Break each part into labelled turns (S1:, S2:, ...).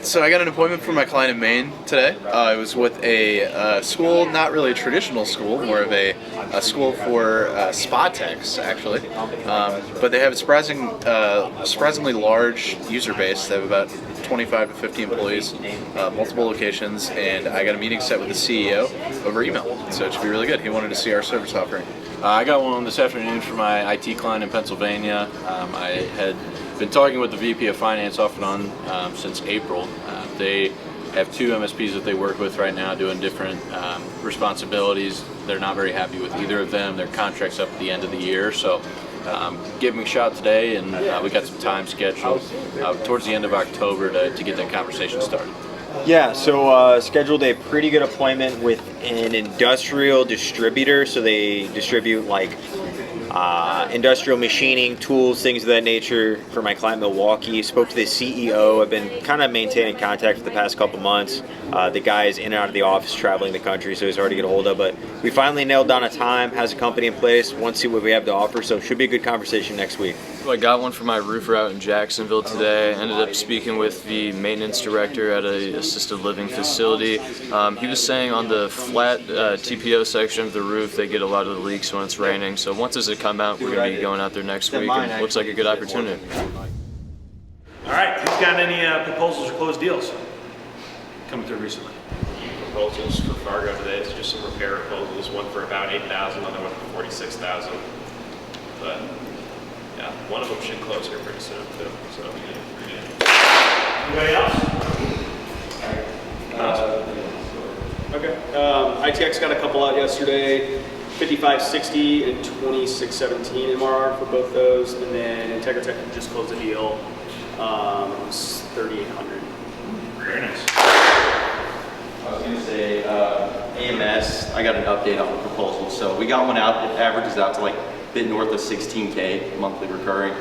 S1: So I got an appointment for my client in Maine today. I was with a school, not really a traditional school, more of a school for spa techs, actually. But they have a surprisingly large user base. They have about 25 to 50 employees, multiple locations, and I got a meeting set with the CEO over email. So it should be really good. He wanted to see our service offering.
S2: I got one this afternoon for my IT client in Pennsylvania. I had been talking with the VP of Finance off and on since April. They have two MSPs that they work with right now doing different responsibilities. They're not very happy with either of them. Their contract's up at the end of the year, so give them a shout today, and we got some time scheduled towards the end of October to get that conversation started.
S3: Yeah, so scheduled a pretty good appointment with an industrial distributor. So they distribute like industrial machining, tools, things of that nature for my client Milwaukee. Spoke to the CEO. I've been kind of maintaining contact for the past couple months. The guy is in and out of the office traveling the country, so he's hard to get a hold of. But we finally nailed down a time, has a company in place, wants to see what we have to offer, so should be a good conversation next week.
S4: So I got one for my roofer out in Jacksonville today. I ended up speaking with the maintenance director at an assisted living facility. He was saying on the flat TPO section of the roof, they get a lot of the leaks when it's raining. So once this has come out, we're going to be going out there next week, and it looks like a good opportunity.
S5: All right, who's got any proposals or closed deals coming through recently?
S6: Proposals for Fargo today. It's just some repair proposals. One for about $8,000, another one for $46,000. But yeah, one of them should close here pretty soon too. So
S5: Anybody else?
S7: Okay. ITX got a couple out yesterday. 5560 and 2617 MRR for both those, and then Integratech just closed a deal. It was 3,800.
S5: Very nice.
S8: I was going to say AMS. I got an update on the proposal. So we got one out. It averages out to like a bit north of 16K monthly recurring.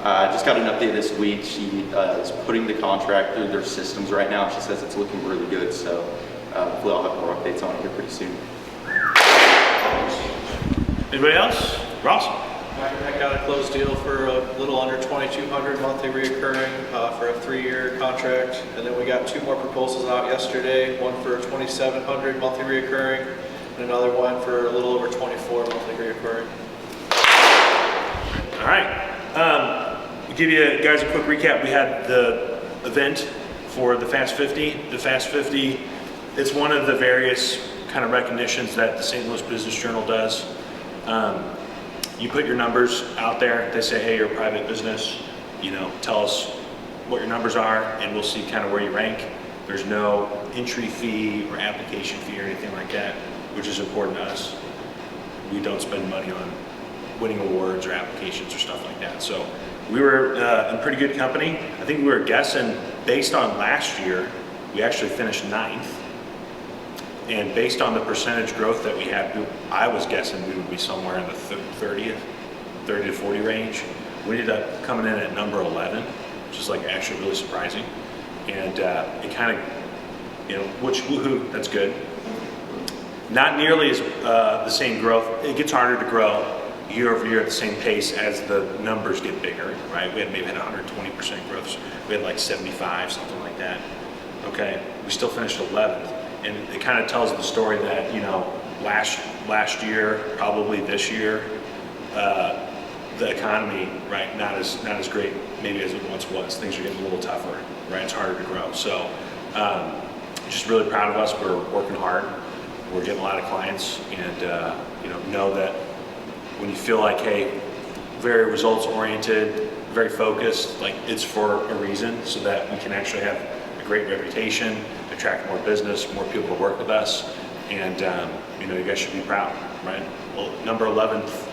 S8: Just got an update this week. She is putting the contract through their systems right now. She says it's looking really good. So hopefully I'll have more updates on it here pretty soon.
S5: Anybody else? Ross?
S9: I got a closed deal for a little under 2,200 monthly reoccurring for a 3-year contract, and then we got 2 more proposals out yesterday. One for 2,700 monthly reoccurring, and another one for a little over 24 monthly reoccurring.
S5: All right. To give you guys a quick recap, we had the event for the Fast 50. The Fast 50 is one of the various kind of recognitions that the St. Louis Business Journal does. You put your numbers out there. They say, hey, you're a private business. You know, tell us what your numbers are, and we'll see kind of where you rank. There's no entry fee or application fee or anything like that, which is important to us. We don't spend money on winning awards or applications or stuff like that. So we were in pretty good company. I think we were guessing, based on last year, we actually finished 9th. And based on the percentage growth that we had, I was guessing we would be somewhere in the 30 to 40 range. We ended up coming in at number 11, which is like actually really surprising. And it kind of, you know, which woohoo, that's good. Not nearly as the same growth. It gets harder to grow year over year at the same pace as the numbers get bigger, right? We had maybe 120% growth. We had like 75, something like that. Okay, we still finished 11th. And it kind of tells the story that, you know, last year, probably this year, the economy, right, not as great maybe as it once was. Things are getting a little tougher, right? It's harder to grow. So, just really proud of us. We're working hard. We're getting a lot of clients, and you know that when you feel like, hey, very results oriented, very focused, like it's for a reason, so that we can actually have a great reputation, attract more business, more people to work with us, and you know, you guys should be proud, right? Well, number 11th,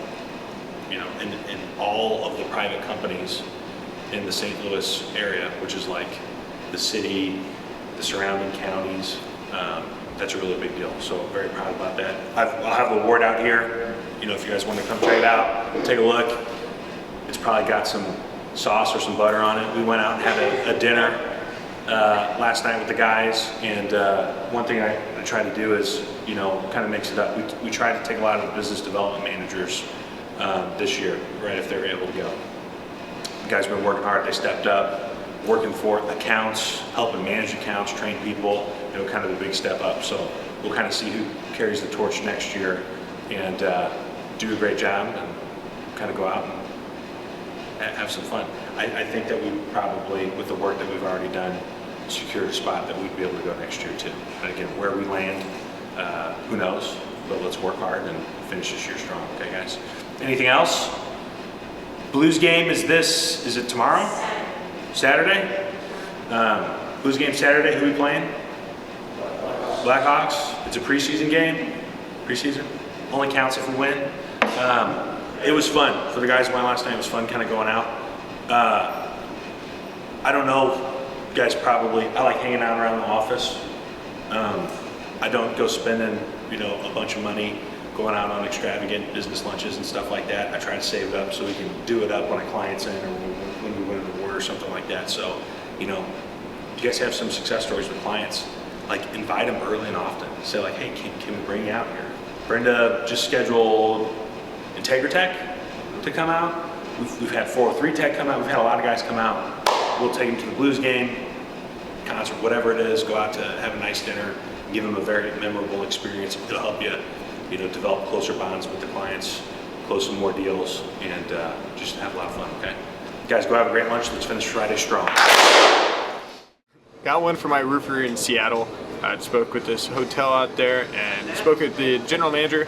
S5: you know, in all of the private companies in the St. Louis area, which is like the city, the surrounding counties. That's a really big deal. So very proud about that. I'll have an award out here. You know, if you guys want to come check it out, take a look. It's probably got some sauce or some butter on it. We went out and had a dinner last night with the guys, and one thing I try to do is, you know, kind of mix it up. We try to take a lot of the business development managers this year, right, if they were able to go. The guys have been working hard. They stepped up. working for accounts, helping manage accounts, train people, you know, kind of a big step up. So we'll kind of see who carries the torch next year and do a great job and kind of go out and have some fun. I think that we probably, with the work that we've already done, secured a spot that we'd be able to go next year too. And again, where we land, who knows, but let's work hard and finish this year strong, okay guys? Anything else? Blues game is it tomorrow? Saturday? Blues game Saturday, who we playing? Blackhawks. It's a preseason game. Preseason. Only counts if we win. It was fun. For the guys who went last night, it was fun kind of going out. I don't know, you guys probably, I like hanging out around the office. I don't go spending, you know, a bunch of money going out on extravagant business lunches and stuff like that. I try to save it up so we can do it up when a client's in or when we win an award or something like that. So, you know, you guys have some success stories with clients, like invite them early and often. Say like, hey, can we bring you out here? Brenda just scheduled Integratech to come out. We've had 403 Tech come out. We've had a lot of guys come out. We'll take them to the Blues game, concert, whatever it is, go out to have a nice dinner, and give them a very memorable experience. It'll help you, you know, develop closer bonds with the clients, close some more deals, and just have a lot of fun, okay? You guys go have a great lunch. Let's finish Friday strong.
S10: Got one for my roofer in Seattle. I spoke with this hotel out there and spoke with the general manager.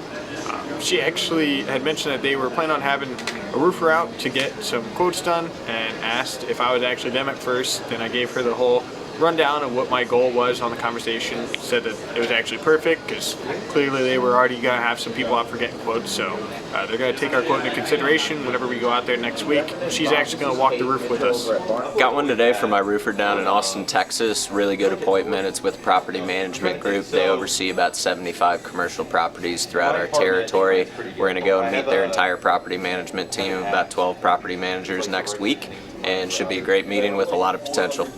S10: She actually had mentioned that they were planning on having a roofer out to get some quotes done and asked if I would actually them at first. Then I gave her the whole rundown of what my goal was on the conversation. Said that it was actually perfect because clearly they were already going to have some people out for getting quotes. So they're going to take our quote into consideration whenever we go out there next week. She's actually going to walk the roof with us.
S11: Got one today for my roofer down in Austin, Texas. Really good appointment. It's with Property Management Group. They oversee about 75 commercial properties throughout our territory. We're going to go and meet their entire property management team, about 12 property managers next week, and should be a great meeting with a lot of potential.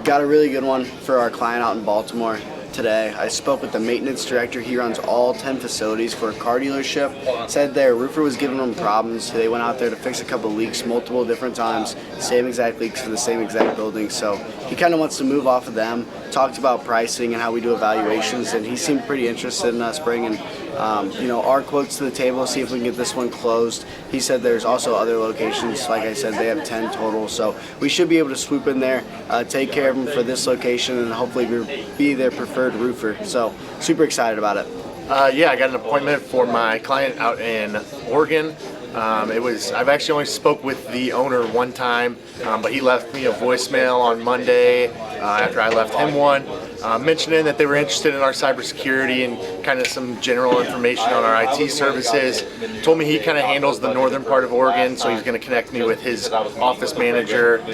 S12: Got a really good one for our client out in Baltimore today. I spoke with the maintenance director. He runs all 10 facilities for a car dealership. Said their roofer was giving them problems. They went out there to fix a couple leaks multiple different times, same exact leaks for the same exact building. So he kind of wants to move off of them. Talked about pricing and how we do evaluations, and he seemed pretty interested in us bringing you know, our quotes to the table, see if we can get this one closed. He said there's also other locations. Like I said, they have 10 total, so we should be able to swoop in there, take care of them for this location, and hopefully be their preferred roofer. So super excited about it.
S13: Yeah, I got an appointment for my client out in Oregon. I've actually only spoke with the owner one time, but he left me a voicemail on Monday after I left him one, mentioning that they were interested in our cybersecurity and kind of some general information on our IT services. Told me he kind of handles the northern part of Oregon, so he's going to connect me with his office manager.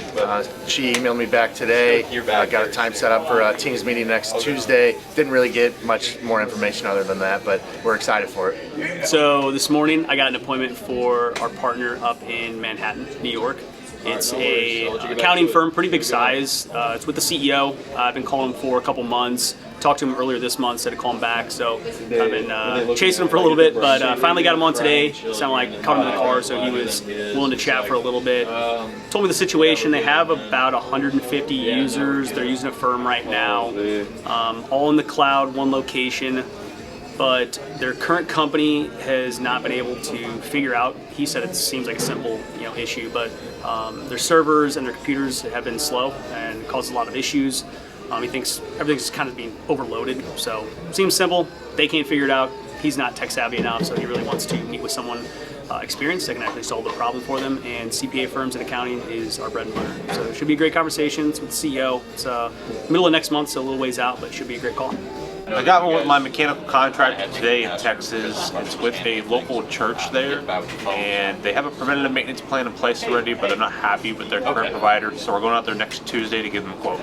S13: She emailed me back today. Got a time set up for a Teams meeting next Tuesday. Didn't really get much more information other than that, but we're excited for it.
S14: So this morning I got an appointment for our partner up in Manhattan, New York. It's a accounting firm, pretty big size. It's with the CEO. I've been calling him for a couple months. Talked to him earlier this month, said to call him back. So I've been chasing him for a little bit, but finally got him on today. Sounded like caught him in the car, so he was willing to chat for a little bit. Told me the situation. They have about 150 users. They're using a firm right now, all in the cloud, one location. But their current company has not been able to figure out. He said it seems like a simple, issue, but their servers and their computers have been slow and caused a lot of issues. He thinks everything's kind of being overloaded. So seems simple. They can't figure it out. He's not tech savvy enough, so he really wants to meet with someone experienced that can actually solve the problem for them. And CPA firms and accounting is our bread and butter. So it should be great conversations with the CEO. It's middle of next month, so a little ways out, but it should be a great call.
S15: I got one with my mechanical contractor today in Texas. It's with a local church there, and they have a preventative maintenance plan in place already, but they're not happy with their current provider, so we're going out there next Tuesday to give them a quote.